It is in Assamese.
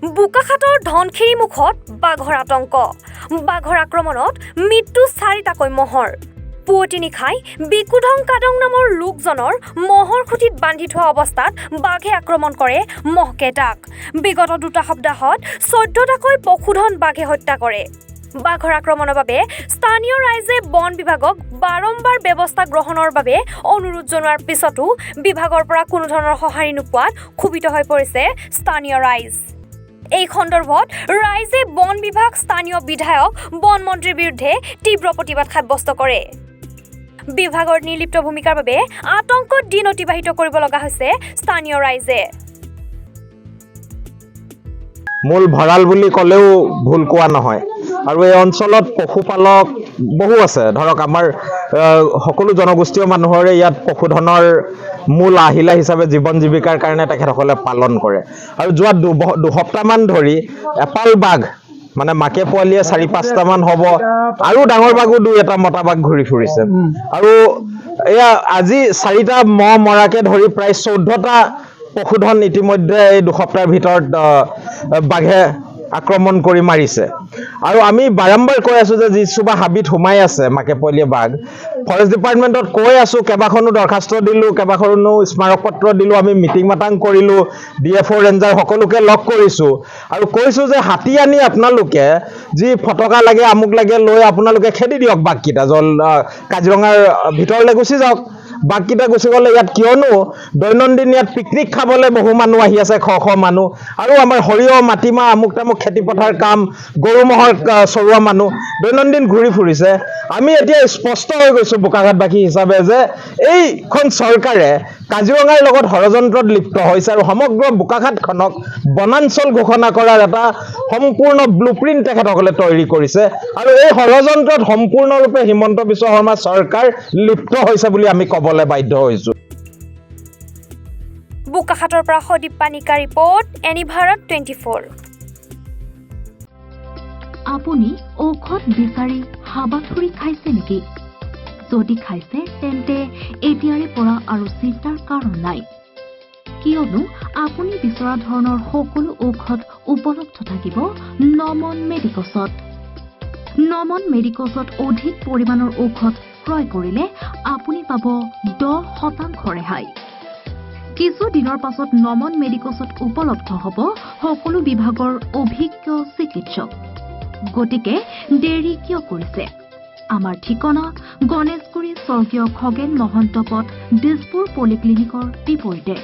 বোকাখাটৰ ধনখিৰি মুখত বাঘৰ আতংক বাঘৰ আক্ৰমণত মৃত্যু 4টাকৈ মহৰ পুৱতি নিশাই বিকুধং কাদং নামৰ লোকজনৰ মহৰ খুঁটিত বান্ধি থোৱা অৱস্থাত বাঘে আক্ৰমণ কৰে মহকেইটাক বিগত 2টা সপ্তাহত 14টাকৈ পশুধন বাঘে হত্যা কৰে বাঘৰ আক্ৰমণৰ বাবে স্থানীয় ৰাইজে বন বিভাগক বাৰম্বাৰ ব্যৱস্থা গ্ৰহণৰ বাবে অনুৰোধ জনোৱাৰ পিছতো বিভাগৰ পৰা কোনো ধৰণৰ সঁহাৰি নোপোৱাত ক্ষোভিত হৈ পৰিছে স্থানীয় ৰাইজ এই সন্দৰ্ভত ৰাইজে বন বিভাগ স্থানীয় বিধায়ক বন মন্ত্ৰীৰ বিৰুদ্ধে তীব্ৰ প্ৰতিবাদ সাব্যস্ত কৰে বিভাগৰ নিৰ্লিপ্ত ভূমিকাৰ বাবে আতংকত দিন অতিবাহিত কৰিব লগা হৈছে স্থানীয় ৰাইজে মূল ভঁৰাল বুলি ক'লেও ভুল কোৱা নহয় আৰু এই অঞ্চলত পশুপালক বহু আছে ধৰক আমাৰ সকলো জনগোষ্ঠীয় মানুহৰে ইয়াত পশুধনৰ মূল আহিলা হিচাপে জীৱন জীৱিকাৰ কাৰণে তেখেতসকলে পালন কৰে আৰু যোৱা দুসপ্তাহমান ধৰি এপাল বাঘ মানে মাকে পোৱালিয়ে 4-5টা মান হ'ব আৰু ডাঙৰ বাঘো 2-এটা মতা বাঘ ঘূৰি ফুৰিছে আৰু এয়া আজি 4টা মহ মৰাকে ধৰি প্ৰায় 14টা পশুধন ইতিমধ্যে এই দুসপ্তাহৰ ভিতৰত বাঘে আক্ৰমণ কৰি মাৰিছে আৰু আমি বাৰম্বাৰ কৈ আছো যে যিছুবা হাবিত সোমাই আছে মাকে পোৱালিয়ে বাঘ ফৰেষ্ট ডিপাৰ্টমেণ্টত কৈ আছো কেবাখনো দৰখাস্ত দিলো কেবাখনো স্মাৰক পত্ৰ দিলো আমি মিটিং মাটাং কৰিলো ডিএফঅ ৰেঞ্জাৰ সকলোকে লগ কৰিছো আৰু কৈছো যে হাতী আনি আপোনালোকে যি ফটকা লাগে আমুক লাগে লৈ আপোনালোকে খেদি দিয়ক বাঘকেইটা কাজিৰঙাৰ ভিতৰলৈ গুচি যাওক বাঘকেইটা গুচি গ'লে ইয়াত কিয়নো দৈনন্দিন ইয়াত পিকনিক খাবলৈ বহু মানুহ আহি আছে শ মানুহ আৰু আমাৰ সৰিয়হ মাটিমাহ আমুক তামুক খেতি পথাৰ কাম গৰু মহৰ চৰোৱা মানুহ দৈনন্দিন ঘূৰি ফুৰিছে আমি এতিয়া স্পষ্ট হৈ গৈছো বোকাঘাটবাসী হিচাপে যে এইখন চৰকাৰে কাজিৰঙাৰ লগত ষড়যন্ত্ৰত লিপ্ত হৈছে আৰু সমগ্ৰ বোকাঘাটখনক বনাঞ্চল ঘোষণা কৰাৰ এটা সম্পূৰ্ণ ব্লুপ্ৰিণ্ট তেখেতসকলে তৈয়াৰী কৰিছে আৰু এই ষড়যন্ত্ৰত সম্পূৰ্ণৰূপে হিমন্ত বিশ্ব শৰ্মা চৰকাৰ লিপ্ত হৈছে বুলি আমি ক'বলৈ বাধ্য হৈছো বোকাখাটৰ পৰা সদীপ পানিকা ৰিপৰ্ট এনি ভাৰত 24 আপুনি ঔষধ বিচাৰি হাবাথুৰি খাইছে নেকি যদি খাইছে তেন্তে এতিয়াৰে পৰা আৰু চিন্তাৰ কাৰণ নাই কিয়নো আপুনি বিচৰা ধৰণৰ সকলো ঔষধ উপলব্ধ থাকিব নমন মেডিকছত নমন মেডিকছত অধিক পৰিমাণৰ ঔষধ ক্ৰয় কৰিলে আপুনি পাব 10% ৰেহাই কিছু দিনৰ পাছত নমন মেডিকছত উপলব্ধ হ'ব সকলো বিভাগৰ অভিজ্ঞ চিকিৎসক গতিকে দেৰি কিয় কৰিছে আমাৰ ঠিকনা গণেশগুৰি স্বৰ্গীয় খগেন মহন্ত পথ দিছপুৰ পলিক্লিনিকৰ বিপৰীতে